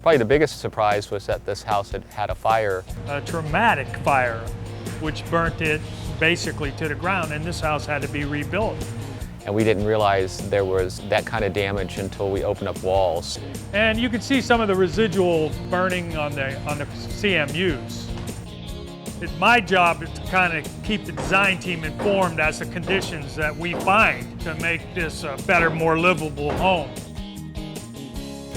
Probably the biggest surprise was that this house had had a fire. A traumatic fire, which burnt it basically to the ground, and this house had to be rebuilt. And we didn't realize there was that kind of damage until we opened up walls. And you can see some of the residual burning on the CMUs. It's my job to kind of keep the design team informed as to conditions that we find to make this a better, more livable home.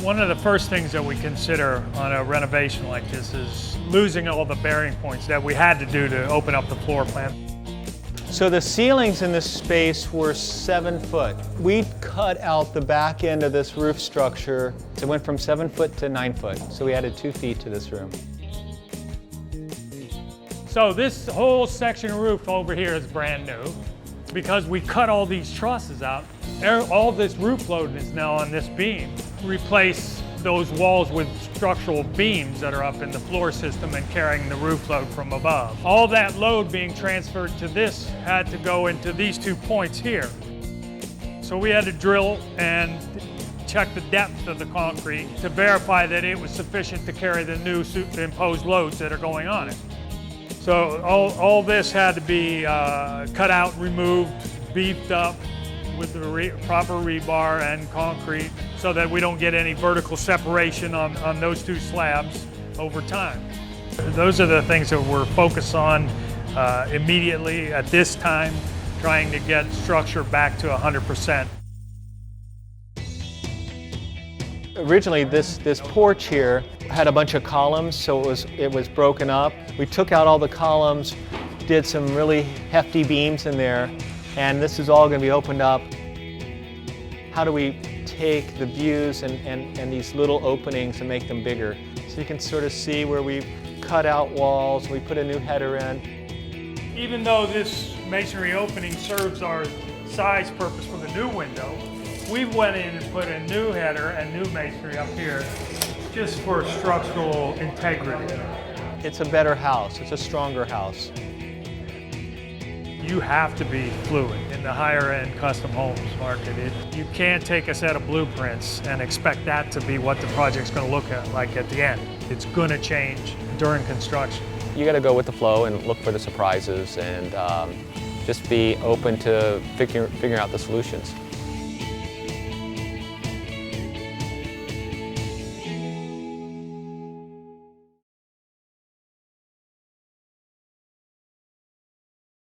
One of the first things that we consider on a renovation like this is losing all the bearing points that we had to do to open up the floor plan. So the ceilings in this space were 7 foot. We cut out the back end of this roof structure. It went from 7 foot to 9 foot. So we added 2 feet to this room. So this whole section of roof over here is brand new. Because we cut all these trusses out, all this roof load is now on this beam. Replace those walls with structural beams that are up in the floor system and carrying the roof load from above. All that load being transferred to this had to go into these 2 points here. So we had to drill and check the depth of the concrete to verify that it was sufficient to carry the new imposed loads that are going on it. So all this had to be cut out, removed, beefed up with the proper rebar and concrete so that we don't get any vertical separation on those 2 slabs over time. Those are the things that we're focused on immediately at this time, trying to get structure back to 100%. Originally, this porch here had a bunch of columns, so it was broken up. We took out all the columns, did some really hefty beams in there, and this is all going to be opened up. How do we take the views and these little openings and make them bigger? So you can sort of see where we cut out walls, we put a new header in. Even though this masonry opening serves our size purpose for the new window, we went in and put a new header and new masonry up here just for structural integrity. It's a better house, it's a stronger house. You have to be fluid in the higher end custom homes market. You can't take a set of blueprints and expect that to be what the project's going to look like at the end. It's going to change during construction. You got to go with the flow and look for the surprises and just be open to figuring out the solutions.